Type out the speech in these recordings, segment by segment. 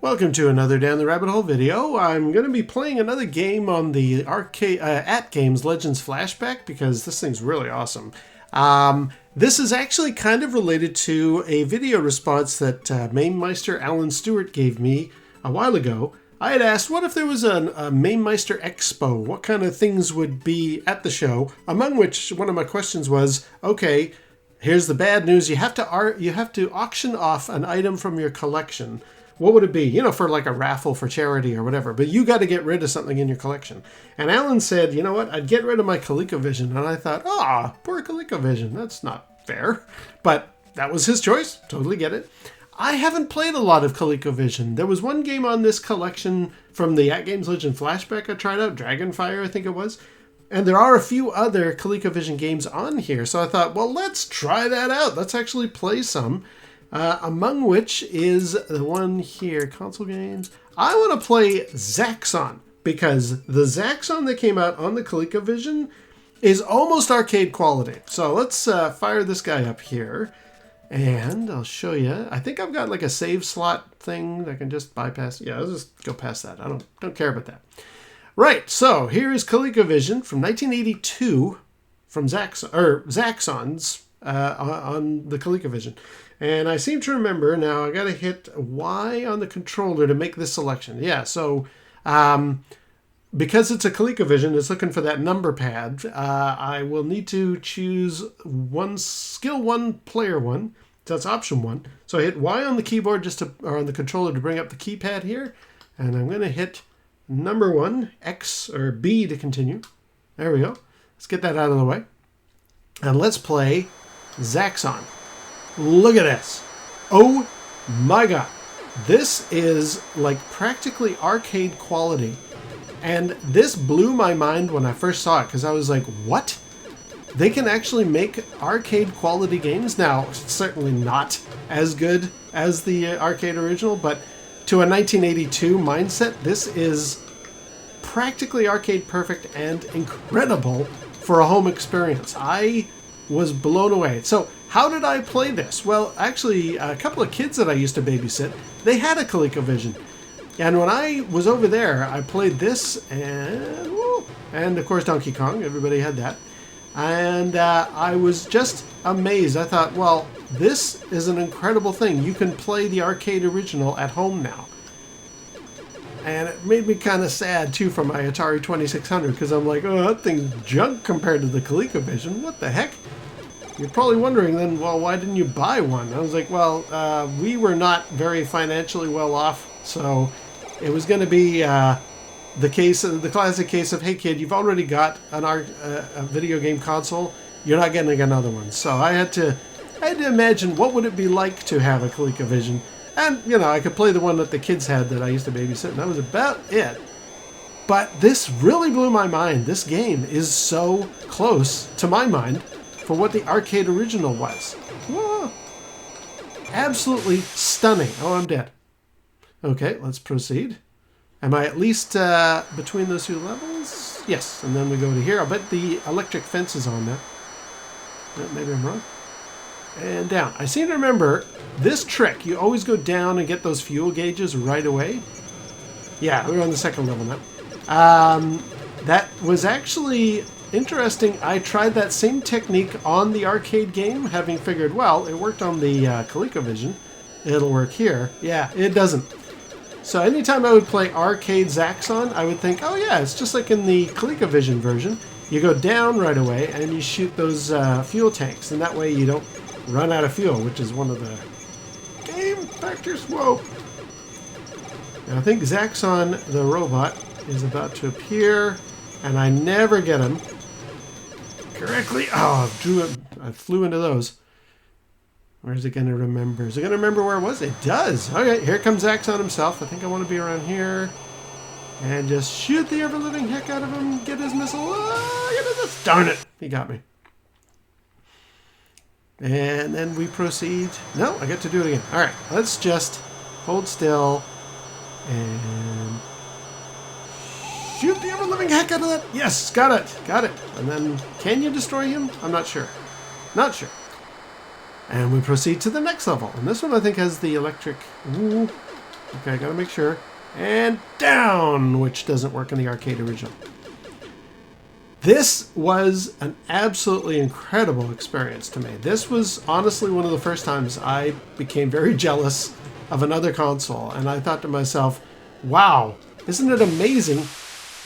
Welcome to another Down the Rabbit Hole video. I'm going to be playing another game on the arcade at Games Legends Flashback because this thing's really awesome. This is actually kind of related to a video response that MainMeister Alan Stewart gave me a while ago. I had asked, what if there was a MainMeister Expo? What kind of things would be at the show? Among which one of my questions was, okay, here's the bad news. You have to auction off an item from your collection. What would it be? You know, for like a raffle for charity or whatever. But you got to get rid of something in your collection. And Alan said, you know what? I'd get rid of my ColecoVision. And I thought, poor ColecoVision. That's not fair. But that was his choice. Totally get it. I haven't played a lot of ColecoVision. There was one game on this collection from the At Games Legend Flashback I tried out. Dragonfire, I think it was. And there are a few other ColecoVision games on here. So I thought, well, let's try that out. Let's actually play some. Among which is the one here, console games. I want to play Zaxxon because the Zaxxon that came out on the ColecoVision is almost arcade quality. So let's fire this guy up here and I'll show you. I think I've got like a save slot thing that I can just bypass. Yeah, I'll just go past that. I don't care about that. Right, so here is ColecoVision from 1982 from Zaxxon's on the ColecoVision. And I seem to remember, now I got to hit Y on the controller to make this selection. Yeah, so because it's a ColecoVision, it's looking for that number pad. I will need to choose skill 1, player 1. So that's option 1. So I hit Y on the keyboard or on the controller to bring up the keypad here. And I'm going to hit number 1, X or B to continue. There we go. Let's get that out of the way. And let's play Zaxxon. Look at this. Oh my god. This is like practically arcade quality. And this blew my mind when I first saw it because I was like, what? They can actually make arcade quality games? Now, it's certainly not as good as the arcade original, but to a 1982 mindset, this is practically arcade perfect and incredible for a home experience. I was blown away. So how did I play this? Well, actually, a couple of kids that I used to babysit, they had a ColecoVision. And when I was over there, I played this and of course Donkey Kong. Everybody had that. And I was just amazed. I thought, well, this is an incredible thing. You can play the arcade original at home now. And it made me kind of sad, too, for my Atari 2600, because I'm like, oh, that thing's junk compared to the ColecoVision. What the heck? You're probably wondering then, well, why didn't you buy one? I was like, well, we were not very financially well off, so it was going to be the classic case of, hey, kid, you've already got a video game console. You're not getting another one. So I had to imagine what would it be like to have a ColecoVision. And, you know, I could play the one that the kids had that I used to babysit, and that was about it. But this really blew my mind. This game is so close, to my mind, for what the arcade original was. Whoa. Absolutely stunning. Oh, I'm dead. Okay, let's proceed. Am I at least between those two levels? Yes, and then we go to here. I'll bet the electric fence is on there. Maybe I'm wrong. And down. I seem to remember this trick. You always go down and get those fuel gauges right away. Yeah, we're on the second level now. That was actually interesting. I tried that same technique on the arcade game, having figured, well, it worked on the ColecoVision. It'll work here. Yeah, it doesn't. So anytime I would play arcade Zaxxon, I would think, oh yeah, it's just like in the ColecoVision version. You go down right away and you shoot those fuel tanks, and that way you don't run out of fuel, which is one of the game factors. Whoa. Now I think Zaxxon, the robot, is about to appear, and I never get him correctly. Oh, I flew into those. Where's it going to remember? Is it going to remember where it was? It does. Okay, here comes Zaxxon himself. I think I want to be around here. And just shoot the ever-living heck out of him. Get his missile. Oh, darn it. He got me. And then we proceed. No, I get to do it again. All right, let's just hold still and shoot the ever-living heck out of that. Yes, got it. Got it. And then, can you destroy him? I'm not sure. Not sure. And we proceed to the next level. And this one, I think, has the electric... Ooh. Okay, gotta make sure. And down, which doesn't work in the arcade original. This was an absolutely incredible experience to me. This was honestly one of the first times I became very jealous of another console. And I thought to myself, wow, isn't it amazing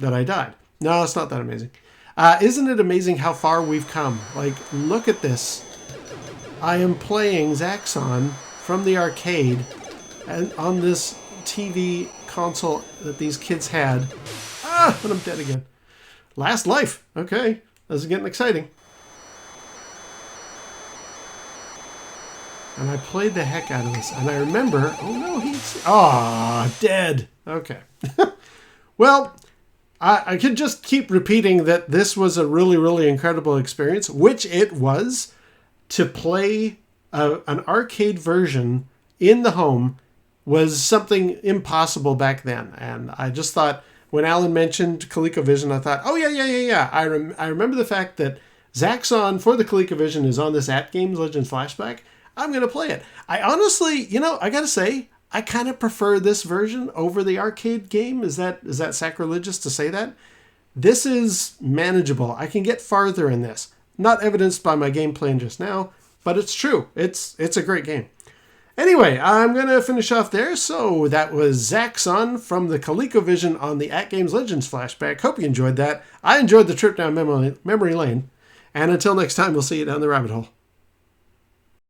that I died? No, it's not that amazing. Isn't it amazing how far we've come? Like, look at this. I am playing Zaxxon from the arcade and on this TV console that these kids had. Ah, and I'm dead again. Last life. Okay, this is getting exciting. And I played the heck out of this. And I remember, oh no, he's, dead. Okay. Well, I could just keep repeating that this was a really, really incredible experience, which it was, to play an arcade version in the home was something impossible back then. And I just thought, when Alan mentioned ColecoVision, I thought, oh, yeah. I remember the fact that Zaxxon for the ColecoVision is on this At Games Legends Flashback. I'm going to play it. I honestly, I got to say, I kind of prefer this version over the arcade game. Is that sacrilegious to say that? This is manageable. I can get farther in this. Not evidenced by my game playing just now, but it's true. It's a great game. Anyway, I'm going to finish off there. So that was Zaxxon from the ColecoVision on the At Games Legends Flashback. Hope you enjoyed that. I enjoyed the trip down memory lane. And until next time, we'll see you down the rabbit hole.